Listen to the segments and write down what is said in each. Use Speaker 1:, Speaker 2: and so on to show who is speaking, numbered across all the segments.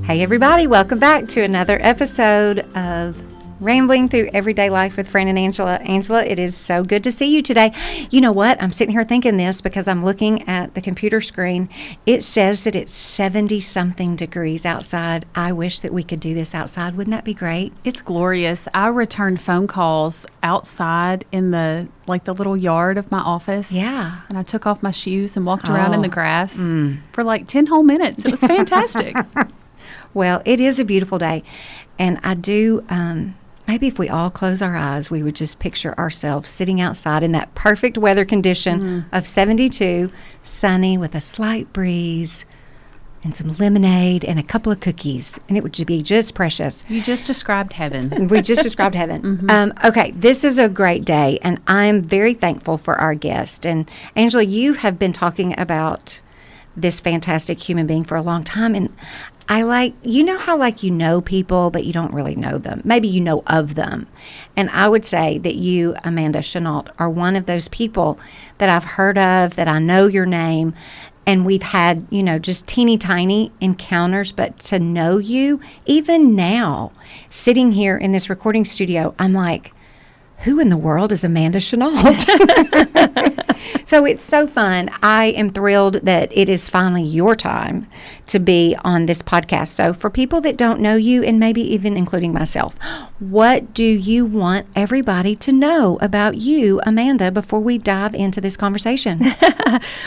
Speaker 1: Hey everybody, welcome back to another episode of Rambling Through Everyday Life with Fran and Angela. Angela, it is so good to see you today. You know what? I'm sitting here thinking this because I'm looking at the computer screen. It says that it's 70-something degrees outside. I wish that we could do this outside. Wouldn't that be great?
Speaker 2: It's glorious. I returned phone calls outside in the little yard of my office.
Speaker 1: Yeah.
Speaker 2: And I took off my shoes and walked around in the grass for like 10 whole minutes. It was fantastic.
Speaker 1: Well, it is a beautiful day. And I do, maybe if we all close our eyes, we would just picture ourselves sitting outside in that perfect weather condition of 72, sunny with a slight breeze and some lemonade and a couple of cookies. And it would be just precious.
Speaker 2: You just described heaven.
Speaker 1: We just described heaven. Okay, this is a great day, and I'm very thankful for our guest. And Angela, you have been talking about this fantastic human being for a long time, and how you know people, but you don't really know them. Maybe you know of them. And I would say that you, Amanda Chenault, are one of those people that I've heard of, that I know your name, and we've had, just teeny tiny encounters. But to know you, even now, sitting here in this recording studio, I'm like, who in the world is Amanda Chenault? So it's so fun. I am thrilled that it is finally your time to be on this podcast. So for people that don't know you, and maybe even including myself, what do you want everybody to know about you, Amanda, before we dive into this conversation?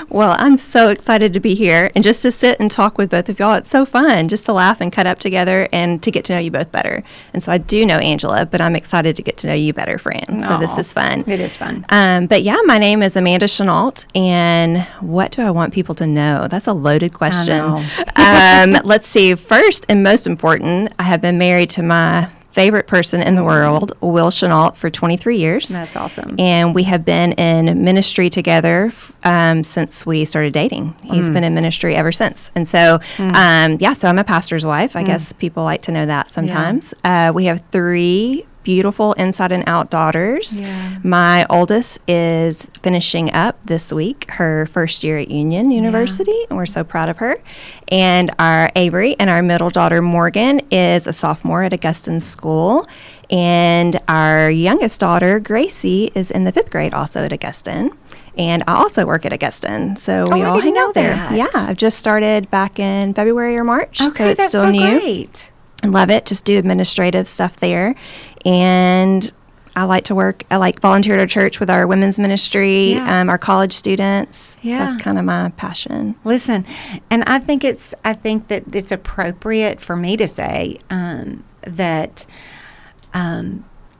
Speaker 3: Well, I'm so excited to be here and just to sit and talk with both of y'all. It's so fun just to laugh and cut up together and to get to know you both better. And so I do know Angela, but I'm excited to get to know you better, Fran. So this is fun.
Speaker 1: It is fun.
Speaker 3: But yeah, my name is Amanda Chenault, and what do I want people to know? That's a loaded question. Let's see. First and most important, I have been married to my favorite person in the world, Will Chenault, for 23 years.
Speaker 1: That's awesome.
Speaker 3: And we have been in ministry together since we started dating. He's been in ministry ever since. And so, so I'm a pastor's wife. I guess people like to know that sometimes. Yeah. We have 3 beautiful inside and out daughters. Yeah. My oldest is finishing up this week her first year at Union University, and we're so proud of her. And our Avery and our middle daughter Morgan is a sophomore at Augustine School, and our youngest daughter Gracie is in the 5th grade also at Augustine. And I also work at Augustine, so we all hang out there. Yeah, I've just started back in February or March, so it's still new. Great. I love it. Just do administrative stuff there. And I like to work. I like volunteer at our church with our women's ministry, our college students. Yeah. That's kind of my passion.
Speaker 1: Listen, and I think that it's appropriate for me to say that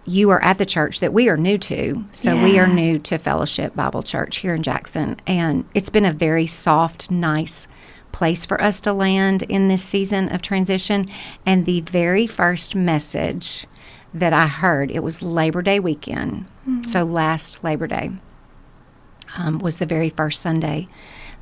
Speaker 1: you are at the church that we are new to. So we are new to Fellowship Bible Church here in Jackson. And it's been a very soft, nice place for us to land in this season of transition. And the very first message that I heard, it was Labor Day weekend. So last Labor Day was the very first Sunday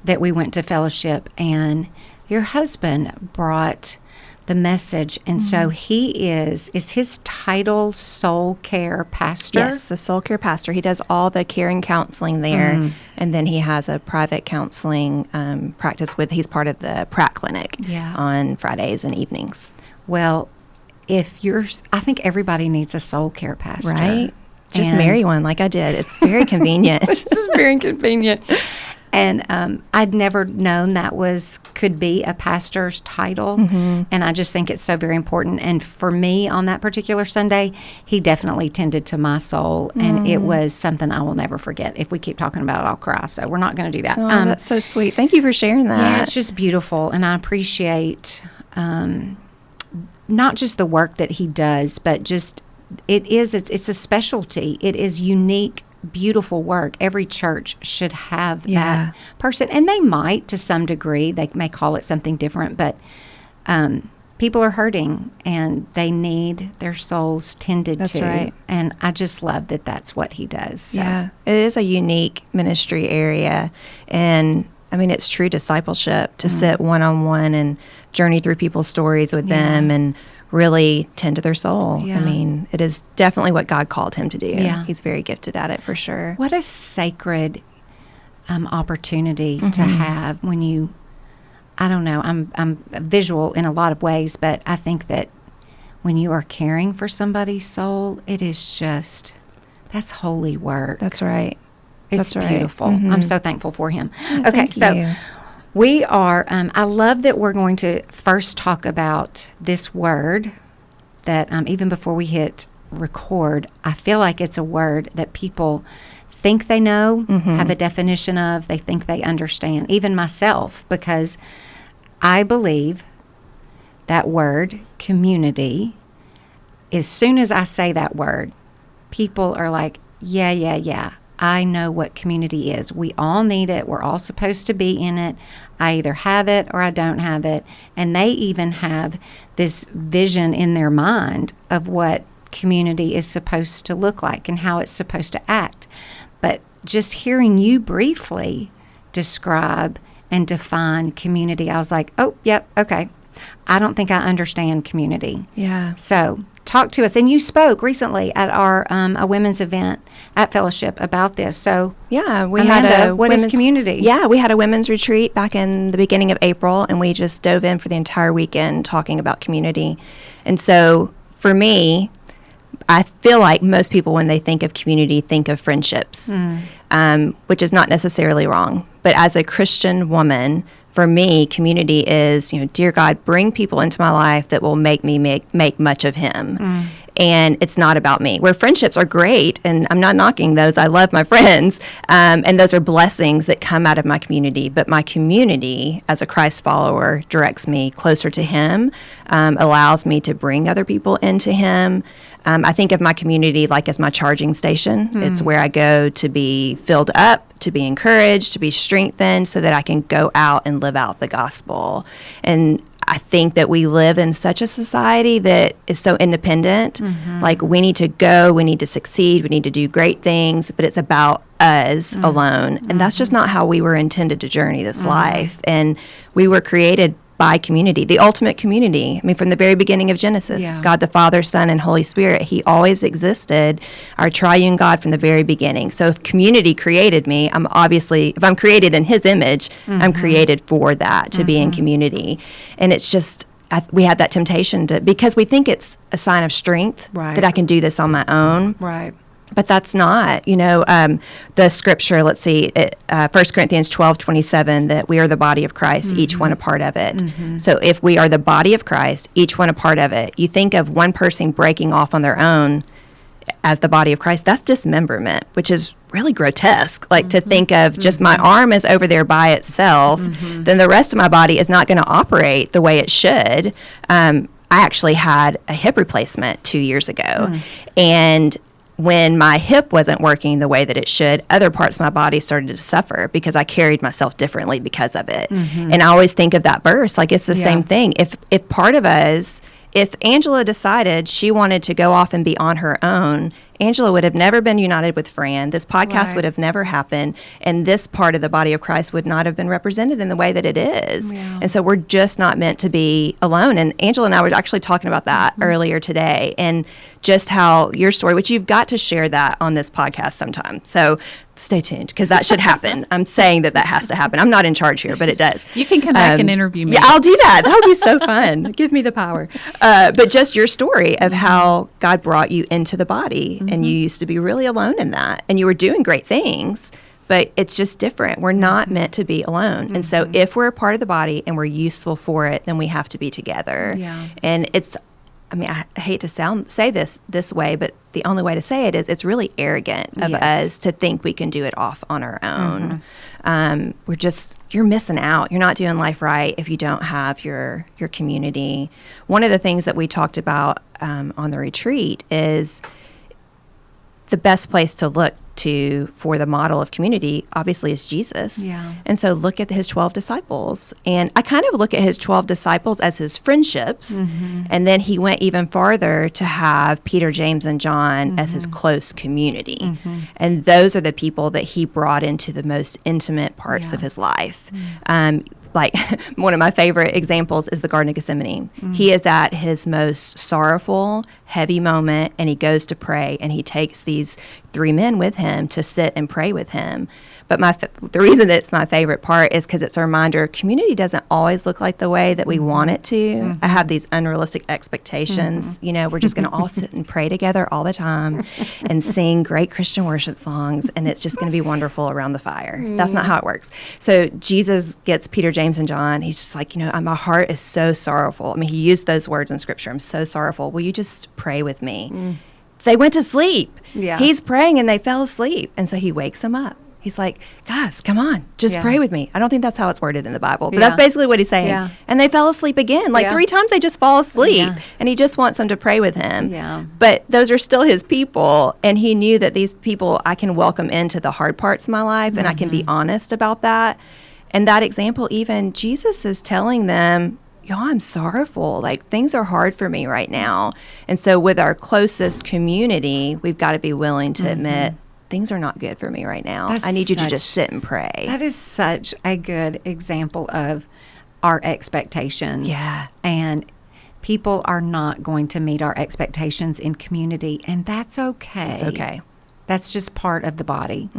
Speaker 1: that we went to fellowship, and your husband brought the message. And so he is his title soul care pastor?
Speaker 3: Yes, the soul care pastor. He does all the care and counseling there, and then he has a private counseling practice he's part of the Pratt Clinic on Fridays and evenings.
Speaker 1: Well, I think everybody needs a soul care pastor.
Speaker 3: Right? Just marry one like I did. It's very convenient.
Speaker 1: This is very convenient. And I'd never known that could be a pastor's title. And I just think it's so very important. And for me on that particular Sunday, he definitely tended to my soul. And it was something I will never forget. If we keep talking about it, I'll cry. So we're not going to do that.
Speaker 3: Oh, that's so sweet. Thank you for sharing that.
Speaker 1: Yeah, it's just beautiful. And I appreciate not just the work that he does, but just it's a specialty. It is unique, beautiful work. Every church should have that person, and they might to some degree. They may call it something different, but people are hurting and they need their souls tended to.
Speaker 3: Right.
Speaker 1: And I just love that that's what he does. So.
Speaker 3: Yeah, it is a unique ministry area, and I mean, it's true discipleship to sit one-on-one and journey through people's stories with them and really tend to their soul. I mean, it is definitely what God called him to do. He's very gifted at it for sure.
Speaker 1: What a sacred opportunity to have when you I don't know, I'm visual in a lot of ways, but I think that when you are caring for somebody's soul, it is just, that's holy work.
Speaker 3: That's right.
Speaker 1: It's
Speaker 3: That's
Speaker 1: beautiful.
Speaker 3: right.
Speaker 1: I'm so thankful for him.
Speaker 3: Oh,
Speaker 1: Okay,
Speaker 3: thank
Speaker 1: so
Speaker 3: you.
Speaker 1: we are, I love that we're going to first talk about this word that even before we hit record, I feel like it's a word that people think they know, have a definition of, they think they understand, even myself, because I believe that word, community, as soon as I say that word, people are like, yeah, I know what community is. We all need it. We're all supposed to be in it. I either have it or I don't have it. And they even have this vision in their mind of what community is supposed to look like and how it's supposed to act. But just hearing you briefly describe and define community, I was like, oh, yep, okay. I don't think I understand community.
Speaker 3: Yeah.
Speaker 1: So talk to us. And you spoke recently at our a women's event at Fellowship about this. So
Speaker 3: Yeah, we
Speaker 1: Amanda,
Speaker 3: had a
Speaker 1: what is
Speaker 3: women's
Speaker 1: community?
Speaker 3: Yeah, we had a women's retreat back in the beginning of April, and we just dove in for the entire weekend talking about community. And so for me, I feel like most people, when they think of community, think of friendships, which is not necessarily wrong. But as a Christian woman, for me, community is, dear God, bring people into my life that will make me make much of him. And it's not about me. Where friendships are great, and I'm not knocking those. I love my friends, and those are blessings that come out of my community. But my community, as a Christ follower, directs me closer to him, allows me to bring other people into him. I think of my community like as my charging station. It's where I go to be filled up, to be encouraged, to be strengthened, so that I can go out and live out the gospel. And I think that we live in such a society that is so independent. Like, we need to go, we need to succeed, we need to do great things, but it's about us alone. And that's just not how we were intended to journey this life. And we were created by community, the ultimate community. I mean, from the very beginning of Genesis, God the Father, Son, and Holy Spirit, he always existed, our triune God from the very beginning. So if community created me, if I'm created in his image, I'm created for that, to be in community. And it's just, we have that temptation because we think it's a sign of strength, that I can do this on my own.
Speaker 1: Right.
Speaker 3: But that's not, the scripture, let's see, 1 Corinthians 12:27, that we are the body of Christ, each one a part of it. So if we are the body of Christ, each one a part of it, you think of one person breaking off on their own as the body of Christ, that's dismemberment, which is really grotesque. Like, to think of just my arm is over there by itself, then the rest of my body is not going to operate the way it should. I actually had a hip replacement 2 years ago, and when my hip wasn't working the way that it should, other parts of my body started to suffer because I carried myself differently because of it. And I always think of that verse, like it's the same thing. If part of us, if Angela decided she wanted to go off and be on her own, Angela would have never been united with Fran. This podcast would have never happened. And this part of the body of Christ would not have been represented in the way that it is. And so we're just not meant to be alone. And Angela and I were actually talking about that earlier today, and just how your story, which you've got to share that on this podcast sometime. So stay tuned, because that should happen. I'm saying that has to happen. I'm not in charge here, but it does.
Speaker 2: You can come back and interview me.
Speaker 3: Yeah, I'll do that. That would be so fun. Give me the power. But just your story of how God brought you into the body, and you used to be really alone in that, and you were doing great things, but it's just different. We're not meant to be alone. And so if we're a part of the body and we're useful for it, then we have to be together. And I hate to say this way, but the only way to say it is, it's really arrogant of us to think we can do it off on our own. You're missing out. You're not doing life right if you don't have your community. One of the things that we talked about on the retreat is the best place to look to for the model of community, obviously, is Jesus. And so look at his 12 disciples. And I kind of look at his 12 disciples as his friendships. And then he went even farther to have Peter, James, and John as his close community. And those are the people that he brought into the most intimate parts of his life. Like, one of my favorite examples is the Garden of Gethsemane. He is at his most sorrowful, heavy moment, and he goes to pray, and he takes these 3 men with him to sit and pray with him. But the reason that it's my favorite part is because it's a reminder community doesn't always look like the way that we want it to. I have these unrealistic expectations. You know, we're just going to all sit and pray together all the time and sing great Christian worship songs, and it's just going to be wonderful around the fire. That's not how it works. So Jesus gets Peter, James, and John. He's just like, you know, my heart is so sorrowful. I mean, he used those words in Scripture. I'm so sorrowful. Will you just pray with me? They went to sleep.
Speaker 1: Yeah.
Speaker 3: He's praying, and they fell asleep. And so he wakes them up. He's like, guys, come on, just pray with me. I don't think that's how it's worded in the Bible, but that's basically what he's saying. Yeah. And they fell asleep again. Like 3 times they just fall asleep. Yeah. And he just wants them to pray with him. Yeah. But those are still his people. And he knew that these people, I can welcome into the hard parts of my life, and I can be honest about that. And that example, even Jesus is telling them, I'm sorrowful. Like, things are hard for me right now. And so with our closest community, we've got to be willing to admit, things are not good for me right now. I need you to just sit and pray.
Speaker 1: That is such a good example of our expectations. Yeah. And people are not going to meet our expectations in community, and that's okay.
Speaker 3: It's okay.
Speaker 1: That's just part of the body.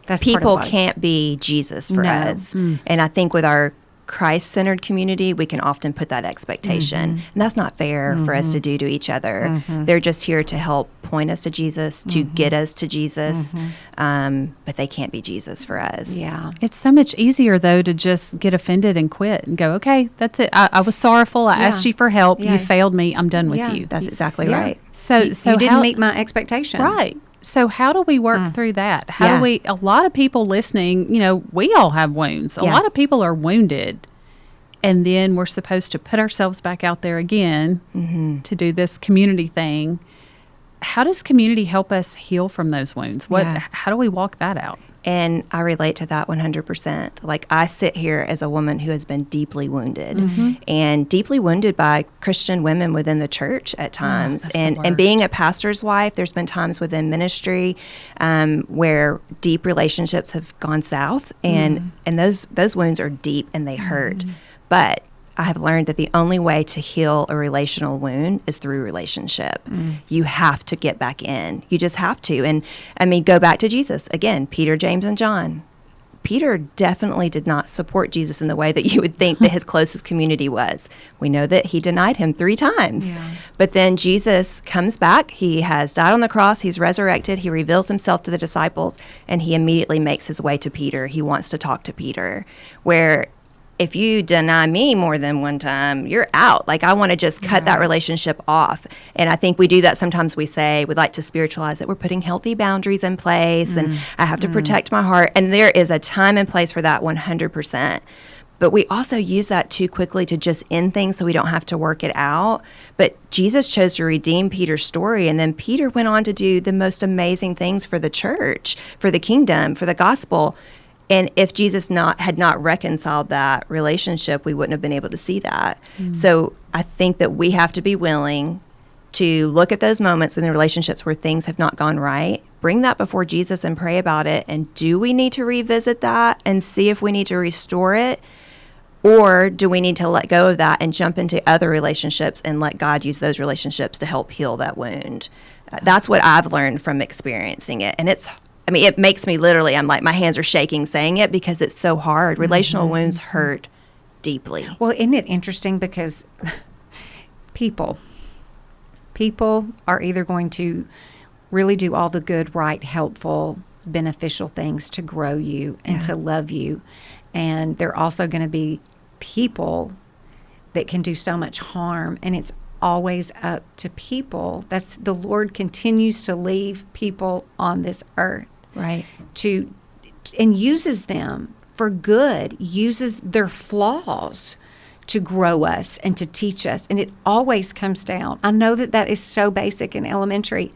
Speaker 1: That's
Speaker 3: people can't be Jesus for us. And I think with our Christ-centered community, we can often put that expectation. And that's not fair for us to do to each other. They're just here to help point us to Jesus, to get us to Jesus, but they can't be Jesus for us.
Speaker 1: Yeah.
Speaker 2: It's so much easier, though, to just get offended and quit and go, okay, that's it. I was sorrowful. I asked you for help. You failed me. I'm done with you.
Speaker 3: That's exactly right.
Speaker 1: So you didn't meet my expectation.
Speaker 2: Right. So how do we work through that? How do we, a lot of people listening, you know, we all have wounds. A lot of people are wounded. And then we're supposed to put ourselves back out there again to do this community thing. How does community help us heal from those wounds? How do we walk that out?
Speaker 3: And I relate to that 100%. Like, I sit here as a woman who has been deeply wounded and deeply wounded by Christian women within the church at times. And being a pastor's wife, there's been times within ministry where deep relationships have gone south, and those wounds are deep and they hurt. But I have learned that the only way to heal a relational wound is through relationship. You have to get back in. You just have to. And I mean, go back to Jesus. Again, Peter, James, and John. Peter definitely did not support Jesus in the way that you would think that his closest community was. We know that he denied him 3 times. But then Jesus comes back. He has died on the cross. He's resurrected. He reveals himself to the disciples, and he immediately makes his way to Peter. He wants to talk to Peter, where if you deny me more than one time, you're out. Like, I want to just cut that relationship off. And I think we do that sometimes. We'd like to spiritualize it. We're putting healthy boundaries in place, and I have to protect my heart. And there is a time and place for that 100%. But we also use that too quickly to just end things so we don't have to work it out. But Jesus chose to redeem Peter's story, and then Peter went on to do the most amazing things for the church, for the kingdom, for the gospel. And if Jesus had not reconciled that relationship, we wouldn't have been able to see that. So I think that we have to be willing to look at those moments in the relationships where things have not gone right, bring that before Jesus and pray about it. And do we need to revisit that and see if we need to restore it? Or do we need to let go of that and jump into other relationships and let God use those relationships to help heal that wound? That's what I've learned from experiencing it. And it makes me literally, I'm like, my hands are shaking saying it because it's so hard. Relational wounds hurt deeply.
Speaker 1: Well, isn't it interesting because people are either going to really do all the good, right, helpful, beneficial things to grow you and to love you. And they're also going to be people that can do so much harm. And it's always up to people. That's the Lord continues to leave people on this earth.
Speaker 3: Right.
Speaker 1: And uses them for good, uses their flaws to grow us and to teach us. And it always comes down. I know that is so basic and elementary,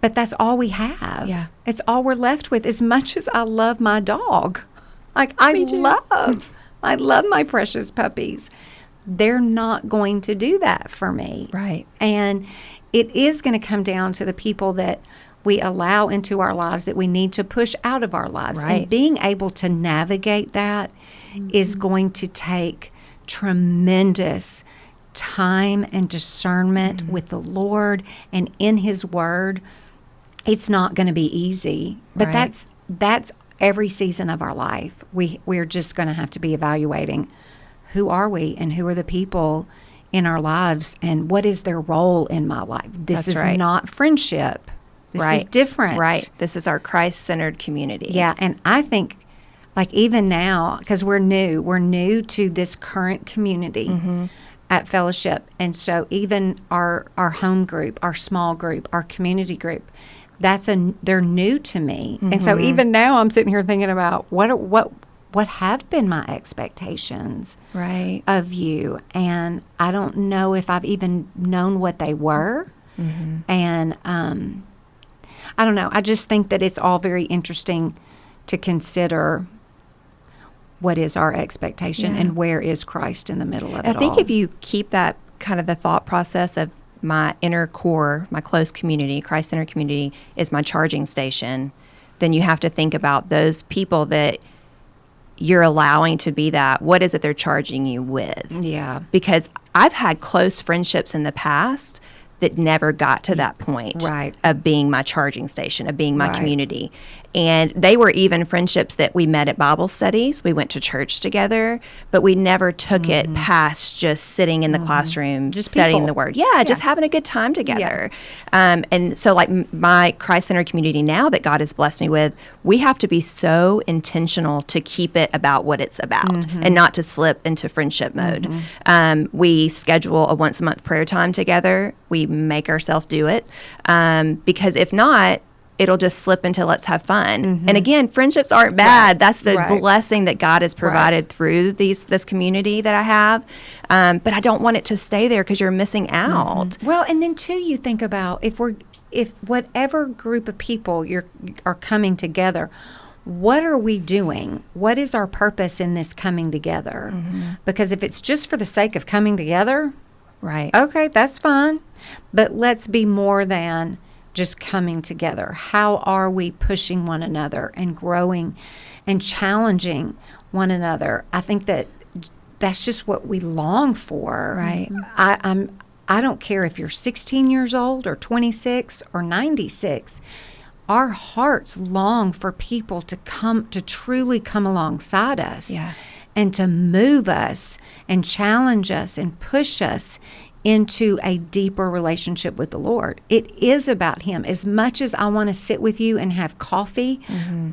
Speaker 1: but that's all we have. Yeah. It's all we're left with. As much as I love my dog, like I love my precious puppies, they're not going to do that for me.
Speaker 3: Right.
Speaker 1: And it is going to come down to the people that we allow into our lives that we need to push out of our lives. Right. And being able to navigate that is going to take tremendous time and discernment with the Lord and in His Word. it's not going to be easy. But
Speaker 3: Right.
Speaker 1: that's every season of our life. We're just going to have to be evaluating who are we and who are the people in our lives and what is their role in my life. This
Speaker 3: That's
Speaker 1: is
Speaker 3: right.
Speaker 1: not friendship. This
Speaker 3: Right.
Speaker 1: is different.
Speaker 3: Right. This is our Christ-centered community.
Speaker 1: Yeah, and I think, like, even now, because we're new to this current community at Fellowship, and so even our home group, our small group, our community group, they're new to me, and so even now I'm sitting here thinking about what have been my expectations
Speaker 3: Right.
Speaker 1: of you, and I don't know if I've even known what they were, and I don't know. I just think that it's all very interesting to consider what is our expectation and where is Christ in the middle of it all.
Speaker 3: I think if you keep that kind of the thought process of my inner core, my close community, Christ-centered community is my charging station, then you have to think about those people that you're allowing to be that. What is it they're charging you with?
Speaker 1: Yeah.
Speaker 3: Because I've had close friendships in the past that never got to that point
Speaker 1: Right.
Speaker 3: of being my charging station, of being my
Speaker 1: Right.
Speaker 3: community. And they were even friendships that we met at Bible studies. We went to church together, but we never took it past just sitting in the classroom,
Speaker 1: Just
Speaker 3: studying
Speaker 1: people.
Speaker 3: the Word. Yeah, just having a good time together. And so, like my Christ-centered community now that God has blessed me with, we have to be so intentional to keep it about what it's about and not to slip into friendship mode. We schedule a once-a-month prayer time together. We make ourselves do it because if not, it'll just slip into let's have fun. And again, friendships aren't bad. That's the blessing that God has provided through this community that I have. But I don't want it to stay there because you're missing out.
Speaker 1: Well, and then too, you think about if whatever group of people are coming together, what are we doing? What is our purpose in this coming together? Because if it's just for the sake of coming together,
Speaker 3: Right.
Speaker 1: okay, that's fine. But let's be more than just coming together. How are we pushing one another and growing and challenging one another? I think that's just what we long for.
Speaker 3: Right.
Speaker 1: I don't care if you're 16 years old or 26 or 96. Our hearts long for people to truly come alongside us.
Speaker 3: Yeah.
Speaker 1: And to move us and challenge us and push us into a deeper relationship with the Lord. It is about Him. As much as I want to sit with you and have coffee,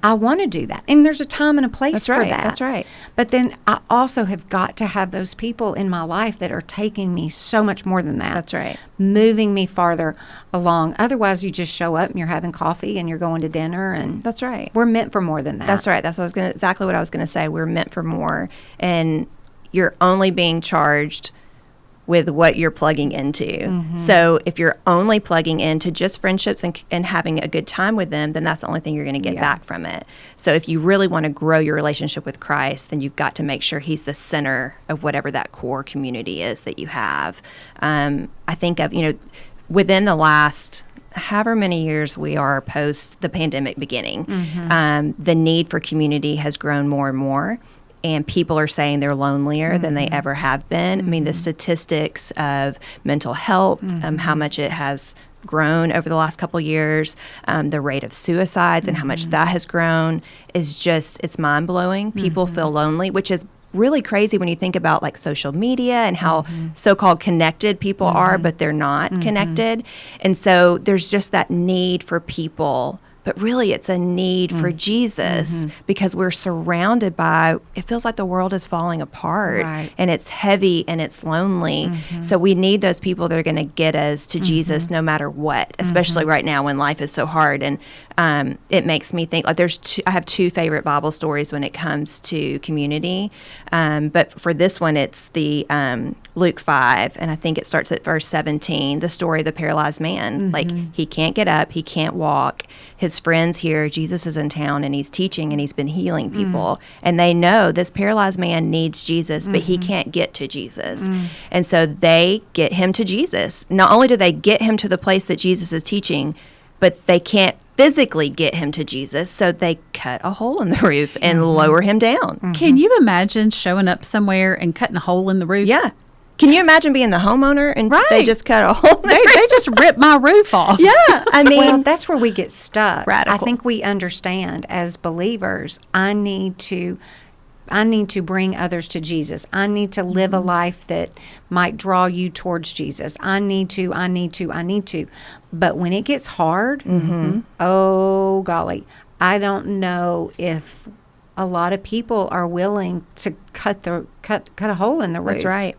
Speaker 1: I want to do that. And there's a time and a place
Speaker 3: That's
Speaker 1: for
Speaker 3: right.
Speaker 1: that.
Speaker 3: That's right.
Speaker 1: But then I also have got to have those people in my life that are taking me so much more than that.
Speaker 3: That's right.
Speaker 1: Moving me farther along. Otherwise, you just show up and you're having coffee and you're going to dinner, and
Speaker 3: That's right.
Speaker 1: we're meant for more than that.
Speaker 3: That's right. That's exactly what I was going to say. We're meant for more. And you're only being charged with what you're plugging into. So if you're only plugging into just friendships and having a good time with them, then that's the only thing you're going to get back from it. So if you really want to grow your relationship with Christ, then you've got to make sure He's the center of whatever that core community is that you have. I think of, within the last however many years we are post the pandemic beginning, the need for community has grown more and more. And people are saying they're lonelier than they ever have been. I mean, the statistics of mental health, how much it has grown over the last couple of years, the rate of suicides and how much that has grown is just, it's mind-blowing. People feel lonely, which is really crazy when you think about like social media and how so-called connected people are, but they're not connected. And so there's just that need for people. But really, it's a need for Jesus because we're surrounded by, it feels like the world is falling apart and it's heavy and it's lonely. So we need those people that are going to get us to Jesus no matter what, especially right now when life is so hard. And it makes me think, like I have two favorite Bible stories when it comes to community. But for this one, it's the Luke 5, and I think it starts at verse 17, the story of the paralyzed man. Like, he can't get up, he can't walk. His friends hear Jesus is in town and he's teaching and he's been healing people. And they know this paralyzed man needs Jesus, but he can't get to Jesus. And so they get him to Jesus. Not only do they get him to the place that Jesus is teaching, but they can't physically get him to Jesus, so they cut a hole in the roof and lower him down.
Speaker 2: Can you imagine showing up somewhere and cutting a hole in the roof?
Speaker 3: Yeah. Can you imagine being the homeowner and they
Speaker 2: Right.
Speaker 3: just cut a hole?
Speaker 2: They just ripped my roof off.
Speaker 3: Yeah, I mean,
Speaker 1: Well, that's where we get stuck.
Speaker 2: Radical.
Speaker 1: I think we understand as believers, I need to bring others to Jesus. I need to live a life that might draw you towards Jesus. I need to. But when it gets hard, oh golly, I don't know if a lot of people are willing to cut a hole in the roof.
Speaker 3: that's right.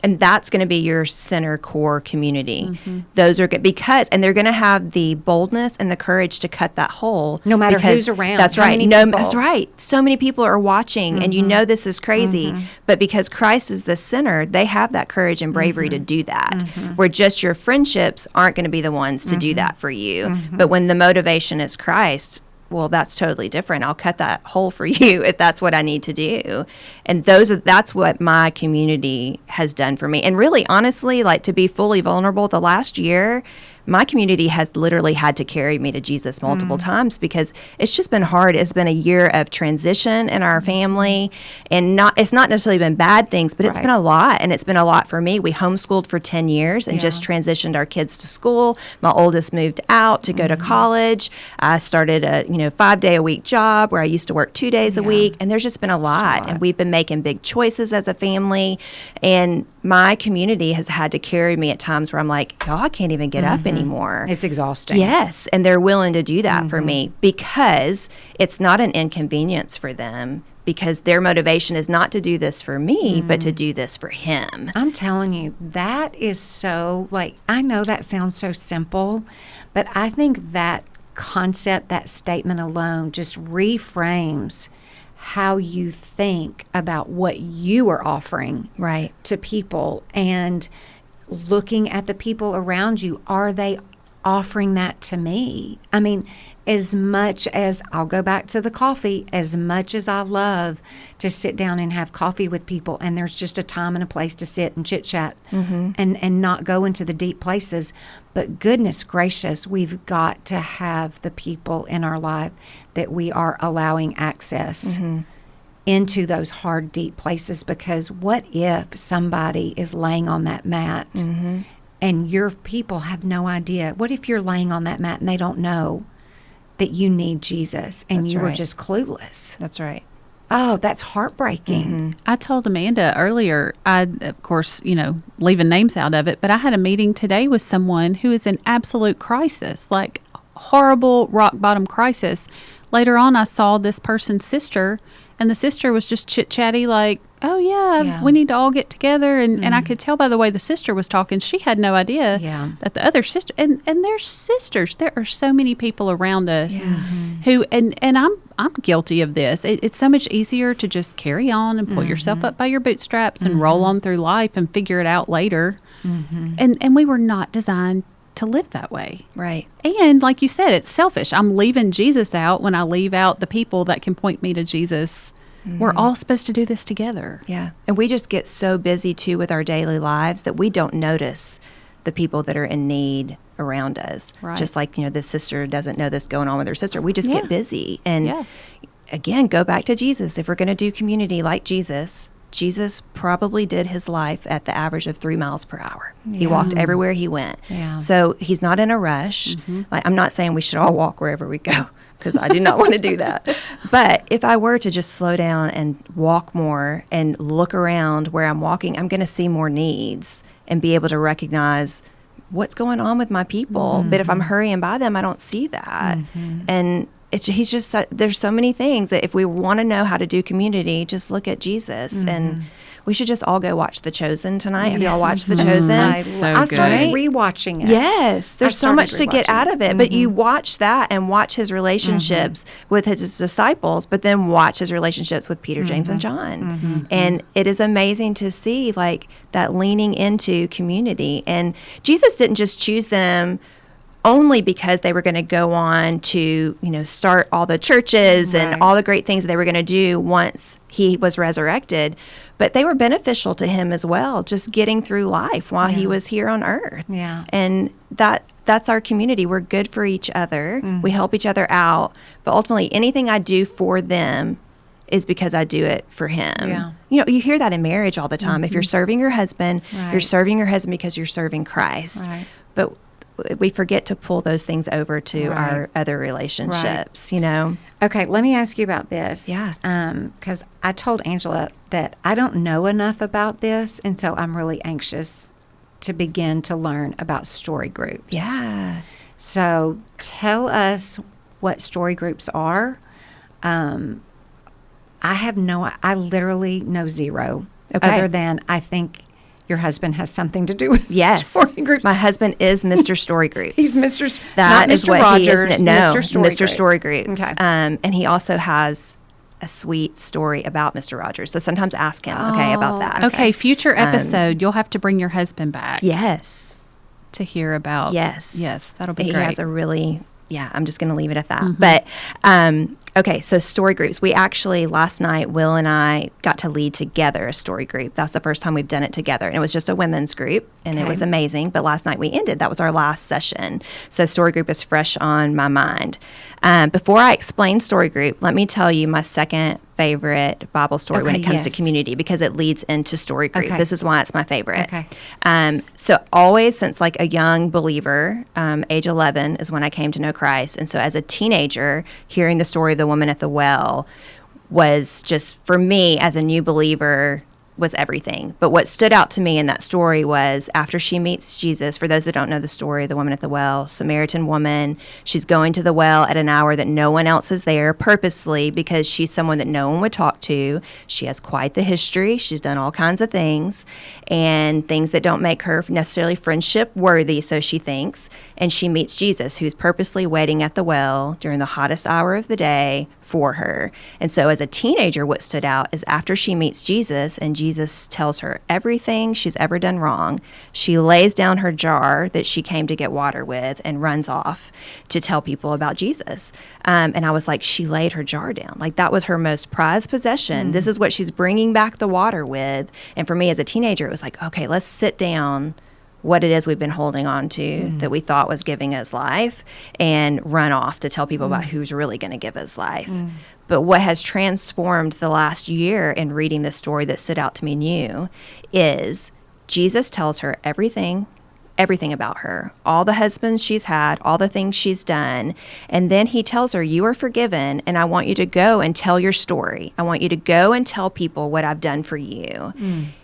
Speaker 3: And that's going to be your center core community. Those are good and they're going to have the boldness and the courage to cut that hole.
Speaker 1: No matter
Speaker 3: because-
Speaker 1: who's around.
Speaker 3: That's
Speaker 1: How
Speaker 3: right.
Speaker 1: many
Speaker 3: No,
Speaker 1: people?
Speaker 3: that's right. So many people are watching, and you know this is crazy. But because Christ is the center, they have that courage and bravery to do that. Where just your friendships aren't going to be the ones to do that for you. But when the motivation is Christ, well, that's totally different. I'll cut that hole for you if that's what I need to do. And that's what my community has done for me. And really, honestly, like, to be fully vulnerable, the last year, my community has literally had to carry me to Jesus multiple times because it's just been hard. It's been a year of transition in our family, and it's not necessarily been bad things, but it's been a lot, and it's been a lot for me. We homeschooled for 10 years and just transitioned our kids to school. My oldest moved out to go to college. I started a 5-day-a-week job where I used to work 2 days a week, and there's just been a lot. And we've been making big choices as a family, and my community has had to carry me at times where I'm like, oh, I can't even get up anymore.
Speaker 1: It's exhausting.
Speaker 3: Yes, and they're willing to do that for me because it's not an inconvenience for them, because their motivation is not to do this for me, but to do this for him.
Speaker 1: I'm telling you, that is so, like, I know that sounds so simple, but I think that concept, that statement alone just reframes how you think about what you are offering
Speaker 3: Right.
Speaker 1: to people, and looking at the people around you. Are they offering that to me? I mean, as much as I'll go back to the coffee, as much as I love to sit down and have coffee with people, and there's just a time and a place to sit and chit chat and not go into the deep places. But goodness gracious, we've got to have the people in our life that we are allowing access into those hard, deep places, because what if somebody is laying on that mat and your people have no idea? What if you're laying on that mat and they don't know that you need Jesus and
Speaker 3: That's
Speaker 1: you were
Speaker 3: right.
Speaker 1: just clueless?
Speaker 3: That's right.
Speaker 1: Oh, that's heartbreaking.
Speaker 2: I told Amanda earlier, of course, leaving names out of it, but I had a meeting today with someone who is in absolute crisis, like horrible rock bottom crisis. Later on, I saw this person's sister, and the sister was just chit-chatty like, oh, yeah, we need to all get together. And I could tell by the way the sister was talking, she had no idea that the other sister, and they're sisters. There are so many people around us who, and I'm guilty of this. It's so much easier to just carry on and pull yourself up by your bootstraps and roll on through life and figure it out later. And we were not designed to live that way.
Speaker 3: Right.
Speaker 2: And like you said, it's selfish. I'm leaving Jesus out when I leave out the people that can point me to Jesus. We're all supposed to do this together.
Speaker 3: Yeah. And we just get so busy too with our daily lives that we don't notice the people that are in need around us.
Speaker 2: Right.
Speaker 3: Just like, this sister doesn't know this going on with her sister. We just get busy. And
Speaker 2: Yeah.
Speaker 3: again, go back to Jesus. If we're going to do community like Jesus probably did his life at the average of 3 miles per hour. He walked everywhere he went.
Speaker 1: Yeah.
Speaker 3: So he's not in a rush. Like, I'm not saying we should all walk wherever we go, because I do not want to do that. But if I were to just slow down and walk more and look around where I'm walking, I'm going to see more needs and be able to recognize what's going on with my people. But if I'm hurrying by them, I don't see that. And he's just, there's so many things that if we want to know how to do community, just look at Jesus. And we should just all go watch The Chosen tonight. Have y'all watched The Chosen?
Speaker 1: I started
Speaker 2: good.
Speaker 1: rewatching it.
Speaker 3: Yes, there's so much to get
Speaker 1: rewatching
Speaker 3: out of it. But you watch that and watch his relationships with his disciples, but then watch his relationships with Peter, James, and John. And it is amazing to see like that leaning into community. And Jesus didn't just choose them only because they were going to go on to, start all the churches and all the great things they were going to do once he was resurrected. But they were beneficial to him as well, just getting through life while he was here on earth.
Speaker 1: Yeah.
Speaker 3: And that's our community. We're good for each other. We help each other out. But ultimately, anything I do for them is because I do it for him.
Speaker 1: Yeah.
Speaker 3: You know, you hear that in marriage all the time. If you're serving your husband,
Speaker 1: Right.
Speaker 3: you're serving your husband because you're serving Christ.
Speaker 1: Right.
Speaker 3: But we forget to pull those things over to
Speaker 1: Right.
Speaker 3: our other relationships, you know?
Speaker 1: Okay, let me ask you about this.
Speaker 3: Yeah.
Speaker 1: Because I told Angela that I don't know enough about this, and so I'm really anxious to begin to learn about story groups.
Speaker 3: Yeah.
Speaker 1: So tell us what story groups are. I literally know zero.
Speaker 3: Okay.
Speaker 1: Other than I think your husband has something to do with
Speaker 3: Yes.
Speaker 1: story groups.
Speaker 3: My husband is Mr. Story Groups.
Speaker 1: He's Mr.
Speaker 3: That
Speaker 1: not
Speaker 3: is
Speaker 1: Mr.
Speaker 3: what
Speaker 1: Rogers,
Speaker 3: he is. No,
Speaker 1: Mr. Story
Speaker 3: Mr.
Speaker 1: Group.
Speaker 3: Story Groups.
Speaker 1: Okay.
Speaker 3: And he also has a sweet story about Mr. Rogers. So sometimes ask him, about that.
Speaker 2: Okay, future episode, you'll have to bring your husband back
Speaker 3: Yes.
Speaker 2: to hear about.
Speaker 3: Yes.
Speaker 2: Yes, that'll be
Speaker 3: He
Speaker 2: great.
Speaker 3: has a really, I'm just going to leave it at that. But, okay, so story groups. We actually, last night, Will and I got to lead together a story group. That's the first time we've done it together. And it was just a women's group, and it was amazing. But last night we ended. That was our last session. So story group is fresh on my mind. Before I explain story group, let me tell you my second favorite Bible story when it comes to community, because it leads into story group.
Speaker 1: Okay.
Speaker 3: This is why it's my favorite.
Speaker 1: Okay.
Speaker 3: So always since like a young believer, age 11 is when I came to know Christ. And so as a teenager, hearing the story of the woman at the well was just, for me as a new believer, was everything. But what stood out to me in that story was after she meets Jesus, for those that don't know the story, the woman at the well, Samaritan woman, she's going to the well at an hour that no one else is there purposely because she's someone that no one would talk to. She has quite the history. She's done all kinds of things and things that don't make her necessarily friendship worthy, so she thinks. And she meets Jesus, who's purposely waiting at the well during the hottest hour of the day for her. And so as a teenager, what stood out is after she meets Jesus and Jesus tells her everything she's ever done wrong, she lays down her jar that she came to get water with and runs off to tell people about Jesus. And I was like, she laid her jar down. Like that was her most prized possession. This is what she's bringing back the water with. And for me as a teenager, it was like, okay, let's sit down what it is we've been holding on to that we thought was giving us life and run off to tell people about who's really going to give us life. But what has transformed the last year in reading this story that stood out to me new is Jesus tells her everything about her, all the husbands she's had, all the things she's done. And then he tells her, you are forgiven, and I want you to go and tell your story. I want you to go and tell people what I've done for you.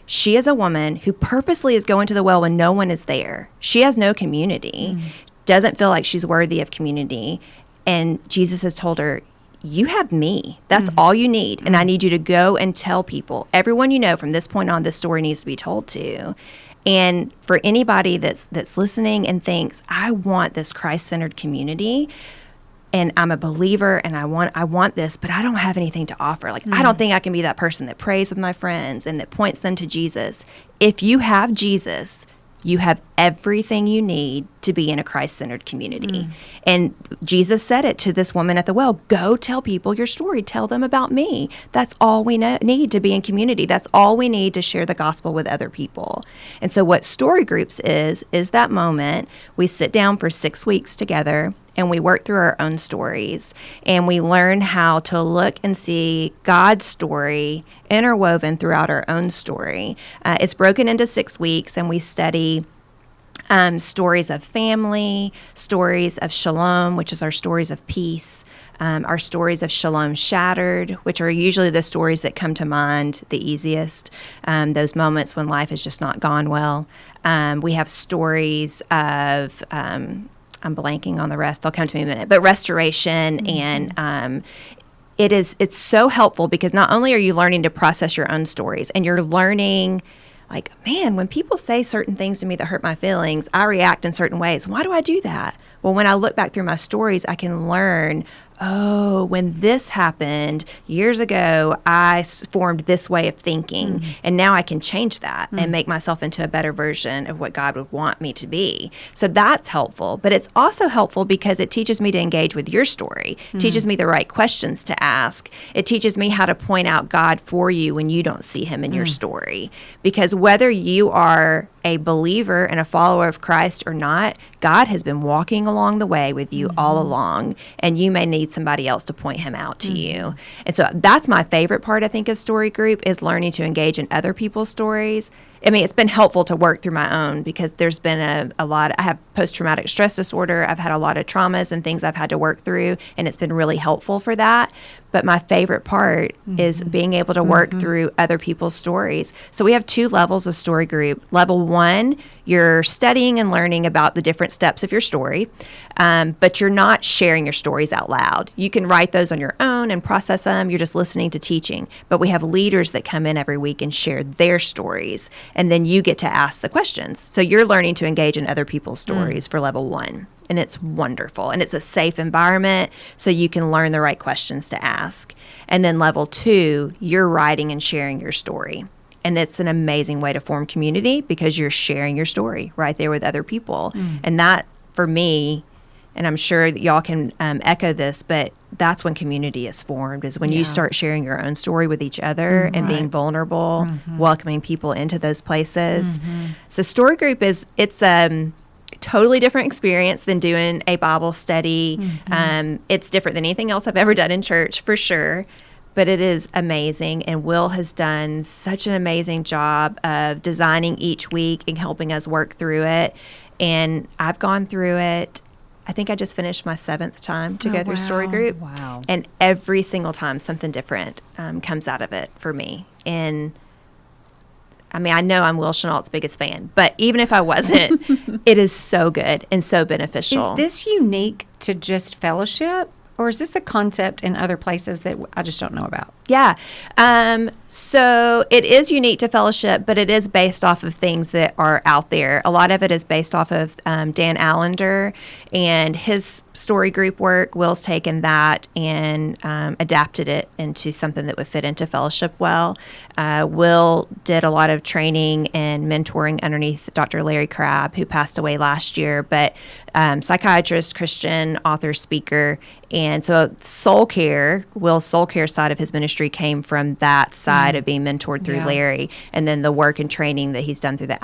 Speaker 3: She is a woman who purposely is going to the well when no one is there. She has no community, doesn't feel like she's worthy of community. And Jesus has told her, you have me. That's all you need. And I need you to go and tell people. Everyone you know from this point on, this story needs to be told to. And for anybody that's listening and thinks, I want this Christ-centered community, and I'm a believer, and I want this, but I don't have anything to offer. Like, I don't think I can be that person that prays with my friends and that points them to Jesus. If you have Jesus, you have everything you need to be in a Christ-centered community. And Jesus said it to this woman at the well, go tell people your story. Tell them about me. That's all we need to be in community. That's all we need to share the gospel with other people. And so what story groups is that moment we sit down for 6 weeks together and we work through our own stories, and we learn how to look and see God's story interwoven throughout our own story. It's broken into 6 weeks, and we study stories of family, stories of shalom, which is our stories of peace, our stories of shalom shattered, which are usually the stories that come to mind the easiest, those moments when life has just not gone well. We have stories of I'm blanking on the rest. They'll come to me in a minute. But restoration and it's so helpful because not only are you learning to process your own stories, and you're learning, like, man, when people say certain things to me that hurt my feelings, I react in certain ways. Why do I do that? Well, when I look back through my stories, I can learn, oh, when this happened years ago, I formed this way of thinking, and now I can change that and make myself into a better version of what God would want me to be. So that's helpful, but it's also helpful because it teaches me to engage with your story. It teaches me the right questions to ask. It teaches me how to point out God for you when you don't see him in your story. Because whether you are a believer and a follower of Christ or not, God has been walking along the way with you all along, and you may need somebody else to point him out to you. And so that's my favorite part, I think, of story group, is learning to engage in other people's stories. I mean, it's been helpful to work through my own, because there's been a lot. I have post-traumatic stress disorder. I've had a lot of traumas and things I've had to work through, and it's been really helpful for that. But my favorite part is being able to work through other people's stories. So we have 2 levels of story group. Level 1, you're studying and learning about the different steps of your story, but you're not sharing your stories out loud. You can write those on your own and process them. You're just listening to teaching. But we have leaders that come in every week and share their stories, and then you get to ask the questions. So you're learning to engage in other people's stories for level 1. And it's wonderful. And it's a safe environment, so you can learn the right questions to ask. And then level 2, you're writing and sharing your story. And it's an amazing way to form community, because you're sharing your story right there with other people. And that, for me, and I'm sure that y'all can echo this, but that's when community is formed, is when you start sharing your own story with each other and being vulnerable, welcoming people into those places. So story group it's totally different experience than doing a Bible study. It's different than anything else I've ever done in church, for sure. But it is amazing, and Will has done such an amazing job of designing each week and helping us work through it. And I've gone through it. I think I just finished my 7th time to go through story group.
Speaker 2: Wow.
Speaker 3: And every single time something different comes out of it for me. And I mean, I know I'm Will Chenault's biggest fan, but even if I wasn't, it is so good and so beneficial.
Speaker 1: Is this unique to just fellowship, or is this a concept in other places that I just don't know about?
Speaker 3: Yeah. So it is unique to fellowship, but it is based off of things that are out there. A lot of it is based off of Dan Allender and his story group work. Will's taken that and adapted it into something that would fit into fellowship well. Will did a lot of training and mentoring underneath Dr. Larry Crabb, who passed away last year, but psychiatrist, Christian, author, speaker. And so soul care, Will's soul care side of his ministry came from that side of being mentored through Larry. And then the work and training that he's done through the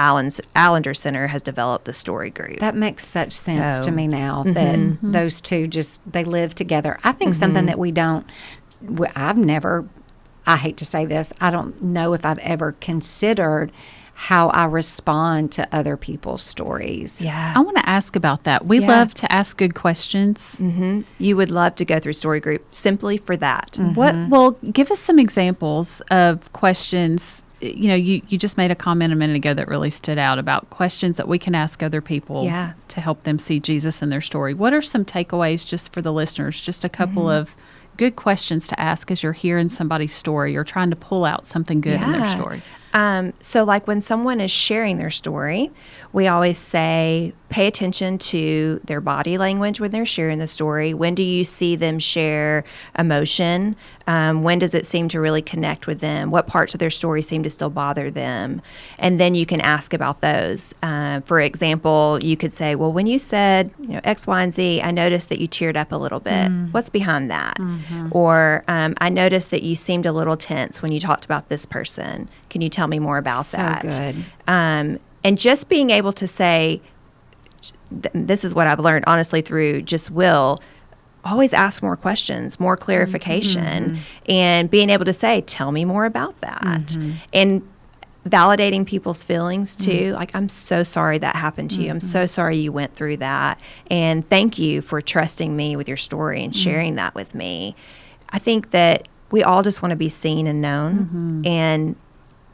Speaker 3: Allender Center has developed the story group.
Speaker 1: That makes such sense to me now that those two they live together. I think something that I hate to say this, I don't know if I've ever considered how I respond to other people's stories.
Speaker 3: Yeah.
Speaker 2: I want to ask about that. We love to ask good questions.
Speaker 3: You would love to go through story group simply for that.
Speaker 2: Well, give us some examples of questions. You know, you just made a comment a minute ago that really stood out about questions that we can ask other people to help them see Jesus in their story. What are some takeaways just for the listeners? Just a couple of good questions to ask as you're hearing somebody's story or trying to pull out something good in their story.
Speaker 3: So like when someone is sharing their story, we always say, pay attention to their body language when they're sharing the story. When do you see them share emotion? When does it seem to really connect with them? What parts of their story seem to still bother them? And then you can ask about those. For example, you could say, well, when you said, X, Y, and Z, I noticed that you teared up a little bit. What's behind that? Or I noticed that you seemed a little tense when you talked about this person. Can you tell me more about that?
Speaker 1: So good.
Speaker 3: And just being able to say, this is what I've learned, honestly, through just Will, always ask more questions, more clarification, and being able to say, tell me more about that. And validating people's feelings, too. Like, I'm so sorry that happened to you. I'm so sorry you went through that. And thank you for trusting me with your story and sharing that with me. I think that we all just want to be seen and known. And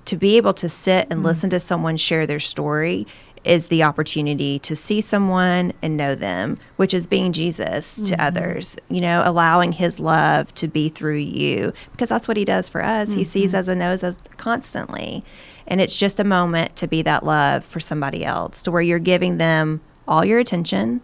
Speaker 3: to be able to sit and listen to someone share their story is the opportunity to see someone and know them, which is being Jesus to others, allowing his love to be through you, because that's what he does for us. He sees us and knows us constantly. And it's just a moment to be that love for somebody else, to where you're giving them all your attention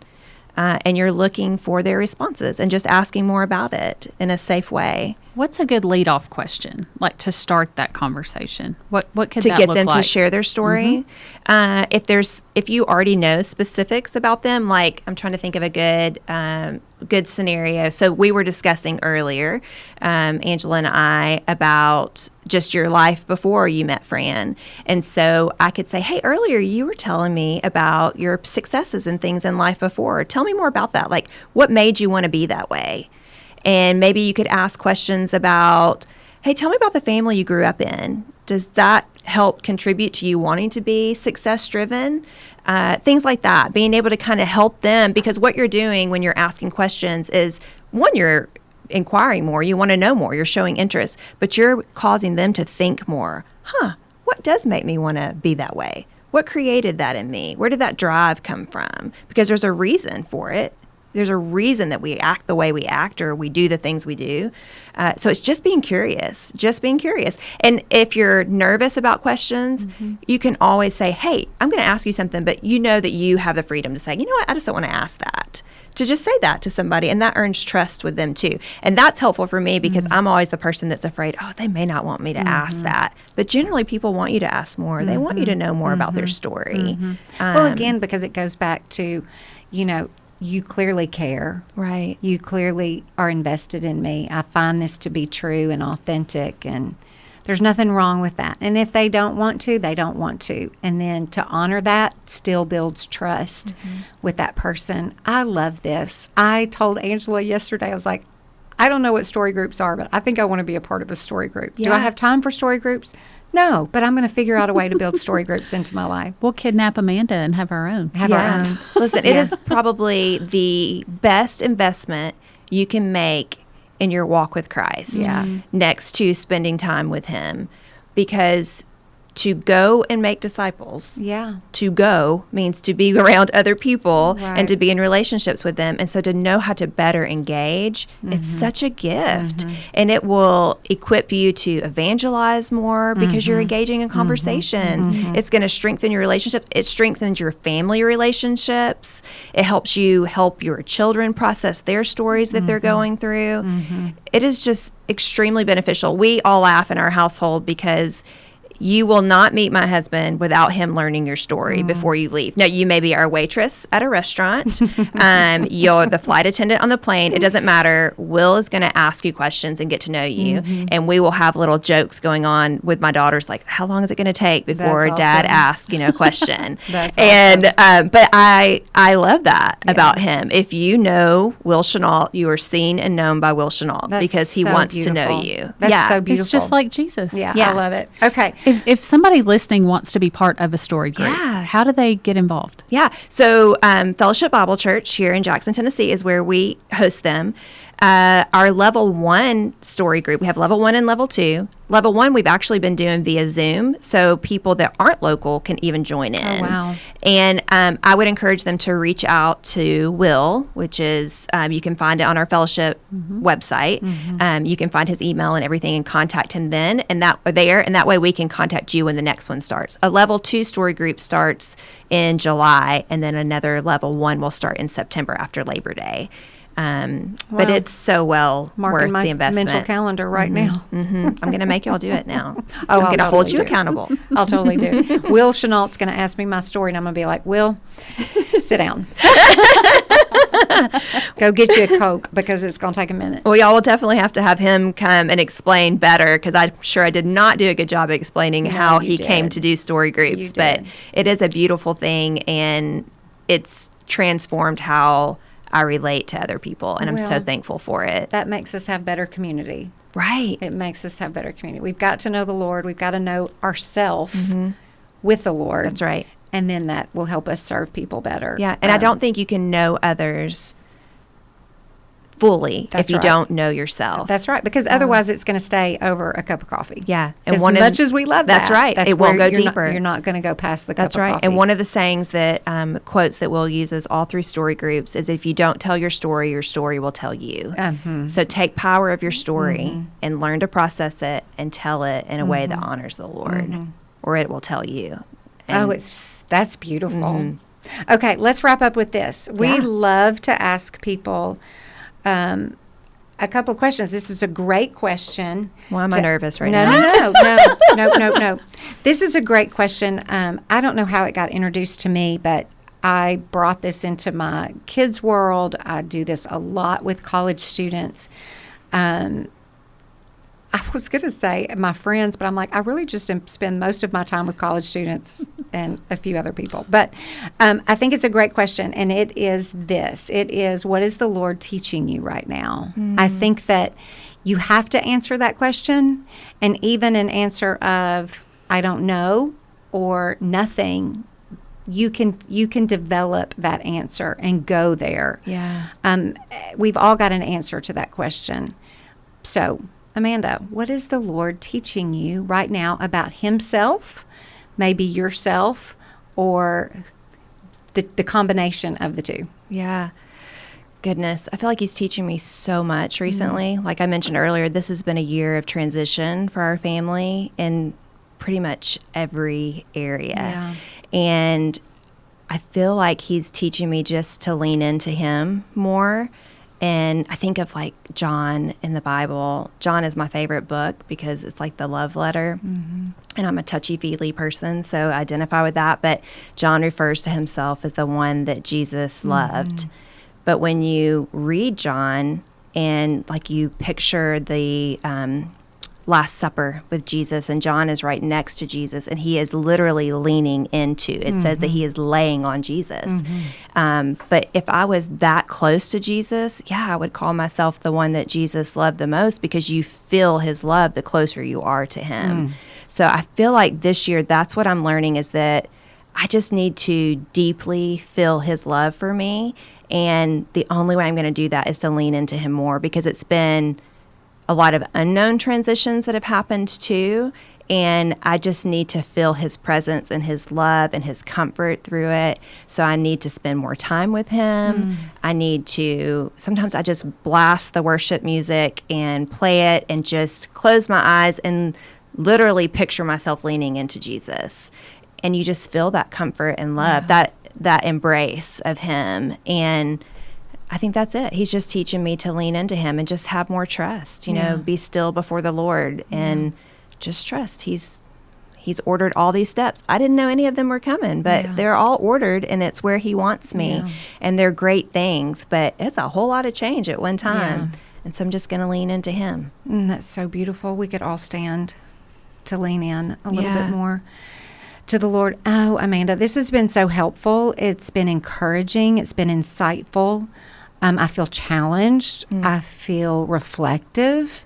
Speaker 3: and you're looking for their responses and just asking more about it in a safe way.
Speaker 2: What's a good lead-off question, like to start that conversation? What could
Speaker 3: to
Speaker 2: that
Speaker 3: get
Speaker 2: look
Speaker 3: them
Speaker 2: like?
Speaker 3: to share their story? If you already know specifics about them, like I'm trying to think of a good scenario. So we were discussing earlier, Angela and I, about just your life before you met Fran. And so I could say, hey, earlier you were telling me about your successes and things in life before. Tell me more about that. Like, what made you want to be that way? And maybe you could ask questions about, hey, tell me about the family you grew up in. Does that help contribute to you wanting to be success-driven? Things like that, being able to kind of help them, because what you're doing when you're asking questions is, one, you're inquiring more, you want to know more, you're showing interest, but you're causing them to think more. What does make me want to be that way? What created that in me? Where did that drive come from? Because there's a reason for it. There's a reason that we act the way we act, or we do the things we do. So it's just being curious, And if you're nervous about questions, you can always say, hey, I'm going to ask you something, but you know that you have the freedom to say, you know what, I just don't want to ask that. To just say that to somebody, and that earns trust with them too. And that's helpful for me, because I'm always the person that's afraid, they may not want me to ask that. But generally people want you to ask more. They want you to know more about their story.
Speaker 1: Well, again, because it goes back to, you clearly care.
Speaker 3: Right.
Speaker 1: You clearly are invested in me. I find this to be true and authentic, and there's nothing wrong with that. And if they don't want to, they don't want to. And then to honor that still builds trust with that person. I love this. I told Angela yesterday, I was like, I don't know what story groups are, but I think I want to be a part of a story group.
Speaker 3: Yeah.
Speaker 1: Do I have time for story groups? No, but I'm going to figure out a way to build story groups into my life.
Speaker 2: We'll kidnap Amanda and have our own.
Speaker 1: Have our own.
Speaker 3: Listen, it is probably the best investment you can make in your walk with Christ.
Speaker 1: Yeah.
Speaker 3: Next to spending time with Him, because to go and make disciples.
Speaker 1: Yeah.
Speaker 3: To go means to be around other people
Speaker 1: Right.
Speaker 3: and to be in relationships with them. And so to know how to better engage, it's such a gift. And it will equip you to evangelize more because you're engaging in conversations. It's going to strengthen your relationships. It strengthens your family relationships. It helps you help your children process their stories that they're going through. It is just extremely beneficial. We all laugh in our household because you will not meet my husband without him learning your story before you leave. Now, you may be our waitress at a restaurant. You're the flight attendant on the plane. It doesn't matter. Will is going to ask you questions and get to know you. And we will have little jokes going on with my daughters, like, how long is it going to take before
Speaker 1: That's
Speaker 3: Dad
Speaker 1: awesome.
Speaker 3: asks, a question?
Speaker 1: That's
Speaker 3: And but I love that about him. If you know Will Chenault, you are seen and known by Will Chenault because he
Speaker 1: so
Speaker 3: wants to know
Speaker 1: beautiful.
Speaker 3: you.
Speaker 1: That's so beautiful.
Speaker 2: It's just like Jesus.
Speaker 1: Yeah,
Speaker 3: Yeah.
Speaker 1: I love it. Okay.
Speaker 2: If somebody listening wants to be part of a story group,
Speaker 3: Yeah.
Speaker 2: how do they get involved?
Speaker 3: Yeah. So Fellowship Bible Church here in Jackson, Tennessee is where we host them. Our level 1 story group, we have level 1 and level 2. Level 1 we've actually been doing via Zoom, so people that aren't local can even join in.
Speaker 1: Oh, wow.
Speaker 3: And I would encourage them to reach out to Will, which is, you can find it on our fellowship website. You can find his email and everything and contact him then, and that way we can contact you when the next one starts. A level 2 story group starts in July, and then another level 1 will start in September after Labor Day. But it's so well
Speaker 1: Marking
Speaker 3: worth
Speaker 1: my
Speaker 3: the investment.
Speaker 1: mental calendar right now.
Speaker 3: I'm going to make y'all do it now.
Speaker 1: Oh,
Speaker 3: I'm
Speaker 1: I'll
Speaker 3: going to hold
Speaker 1: totally
Speaker 3: you
Speaker 1: do.
Speaker 3: accountable.
Speaker 1: I'll totally do. Will Chenault's going to ask me my story, and I'm going to be like, Will, sit down. Go get you a Coke because it's going to take a minute.
Speaker 3: Well, y'all will definitely have to have him come and explain better, because I'm sure I did not do a good job of explaining how
Speaker 1: you
Speaker 3: he came
Speaker 1: did.
Speaker 3: to do story groups.
Speaker 1: You
Speaker 3: But
Speaker 1: did.
Speaker 3: it is a beautiful thing, and it's transformed how I relate to other people, and I'm so
Speaker 1: Well,
Speaker 3: thankful for it.
Speaker 1: That makes us have better community.
Speaker 3: Right.
Speaker 1: It makes us have better community. We've got to know the Lord. We've got to know ourselves with the Lord.
Speaker 3: That's right.
Speaker 1: And then that will help us serve people better.
Speaker 3: Yeah, and I don't think you can know others fully
Speaker 1: That's
Speaker 3: if you
Speaker 1: right.
Speaker 3: don't know yourself.
Speaker 1: That's right, because otherwise it's going to stay over a cup of coffee.
Speaker 3: Yeah,
Speaker 1: As much as we love
Speaker 3: that's
Speaker 1: that.
Speaker 3: right.
Speaker 1: That's
Speaker 3: It won't
Speaker 1: where
Speaker 3: go
Speaker 1: you're
Speaker 3: deeper.
Speaker 1: You're not going to go past the
Speaker 3: That's
Speaker 1: cup
Speaker 3: right.
Speaker 1: of coffee.
Speaker 3: And one of the sayings that quotes that we'll use is all through story groups is, if you don't tell your story will tell you. So take power of your story and learn to process it and tell it in a way that honors the Lord, or it will tell you. And
Speaker 1: that's beautiful. Okay, let's wrap up with this. We
Speaker 3: Yeah.
Speaker 1: love to ask people a couple of questions. This is a great question.
Speaker 3: Well, I'm nervous right
Speaker 1: now. No. This is a great question. I don't know how it got introduced to me, but I brought this into my kids' world. I do this a lot with college students. I was going to say my friends, but I'm like, I really just spend most of my time with college students and a few other people. But I think it's a great question, and it is this. It is, what is the Lord teaching you right now? I think that you have to answer that question, and even an answer of, I don't know, or nothing, you can develop that answer and go there.
Speaker 3: Yeah.
Speaker 1: We've all got an answer to that question. So, Amanda, what is the Lord teaching you right now about himself, maybe yourself, or the combination of the two?
Speaker 3: Yeah. Goodness, I feel like he's teaching me so much recently. Like I mentioned earlier, this has been a year of transition for our family in pretty much every area.
Speaker 1: Yeah.
Speaker 3: And I feel like he's teaching me just to lean into him more. And I think of like John in the Bible. John is my favorite book because it's like the love letter. And I'm a touchy-feely person, so I identify with that. But John refers to himself as the one that Jesus loved. But when you read John and like you picture the Last Supper with Jesus, and John is right next to Jesus, and he is literally leaning into. It says that he is laying on Jesus. But if I was that close to Jesus, yeah, I would call myself the one that Jesus loved the most, because you feel his love the closer you are to him. So I feel like this year, that's what I'm learning, is that I just need to deeply feel his love for me. And the only way I'm going to do that is to lean into him more, because it's been a lot of unknown transitions that have happened too. And I just need to feel his presence and his love and his comfort through it. So I need to spend more time with him. I need to, sometimes I just blast the worship music and play it and just close my eyes and literally picture myself leaning into Jesus. And you just feel that comfort and love, that embrace of him. And I think that's it. He's just teaching me to lean into him and just have more trust, you know, be still before the Lord and just trust. He's ordered all these steps. I didn't know any of them were coming, but they're all ordered, and it's where he wants me. And they're great things, but it's a whole lot of change at one time. And so I'm just going to lean into him.
Speaker 1: That's so beautiful. We could all stand to lean in a little bit more to the Lord. Oh, Amanda, this has been so helpful. It's been encouraging. It's been insightful. I feel challenged. I feel reflective.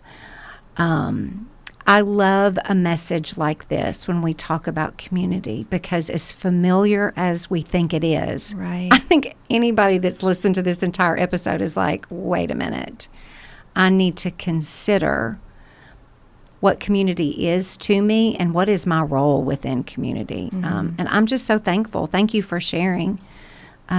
Speaker 1: I love a message like this when we talk about community, because as familiar as we think it is, I think anybody that's listened to this entire episode is like, wait a minute, I need to consider what community is to me and what is my role within community. And I'm just so thankful. Thank you for sharing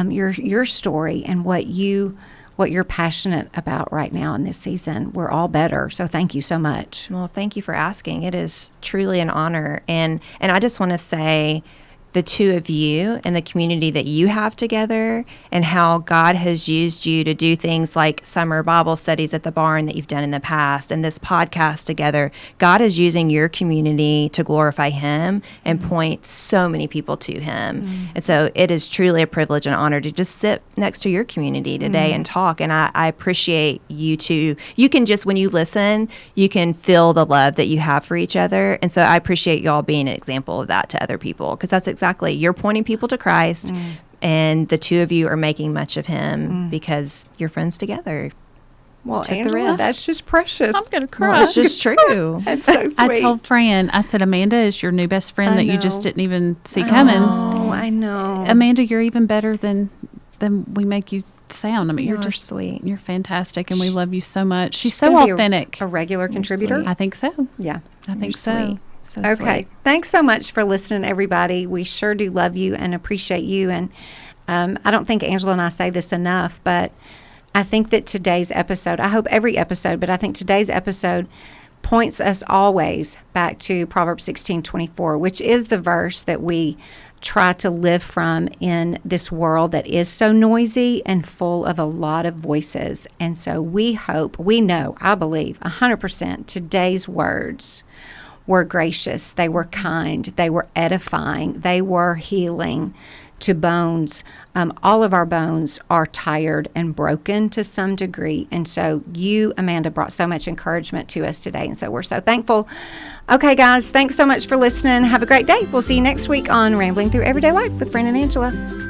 Speaker 1: your story and what you're passionate about right now in this season. We're all better. So thank you so much.
Speaker 3: Well, thank you for asking. It is truly an honor. And I just want to say, the two of you and the community that you have together, and how God has used you to do things like summer Bible studies at the barn that you've done in the past, and this podcast together. God is using your community to glorify him and point so many people to him. And so it is truly a privilege and honor to just sit next to your community today and talk. And I appreciate you too. You can just, when you listen, you can feel the love that you have for each other. And so I appreciate y'all being an example of that to other people, because that's exactly, you're pointing people to Christ, and the two of you are making much of him because you're friends together.
Speaker 1: Well,
Speaker 3: Take
Speaker 1: Angela,
Speaker 3: the risk.
Speaker 1: that's just precious.
Speaker 2: I'm going to cry.
Speaker 3: Well, it's just true.
Speaker 1: That's so sweet.
Speaker 2: I told Fran, I said, Amanda is your new best friend that you just didn't even see coming.
Speaker 1: Oh, I know.
Speaker 2: Amanda, you're even better than we make you sound. I mean, you're
Speaker 3: You're
Speaker 2: just
Speaker 3: sweet.
Speaker 2: You're fantastic, and we love you so much. She's
Speaker 1: gonna
Speaker 2: so
Speaker 1: be
Speaker 2: authentic.
Speaker 1: A regular contributor?
Speaker 3: sweet.
Speaker 2: I think so.
Speaker 1: Yeah.
Speaker 2: I think
Speaker 3: You're
Speaker 2: so.
Speaker 3: sweet. So
Speaker 1: Okay.
Speaker 3: sweet.
Speaker 1: Thanks so much for listening, everybody. We sure do love you and appreciate you. And I don't think Angela and I say this enough, but I think that today's episode, I hope every episode, but I think today's episode points us always back to Proverbs 16:24, which is the verse that we try to live from in this world that is so noisy and full of a lot of voices. And so we hope, we know, I believe 100% today's words were gracious, they were kind, they were edifying, they were healing to bones. All of our bones are tired and broken to some degree. And so you, Amanda, brought so much encouragement to us today. And so we're so thankful. Okay, guys, thanks so much for listening. Have a great day. We'll see you next week on Rambling Through Everyday Life with Fran and Angela.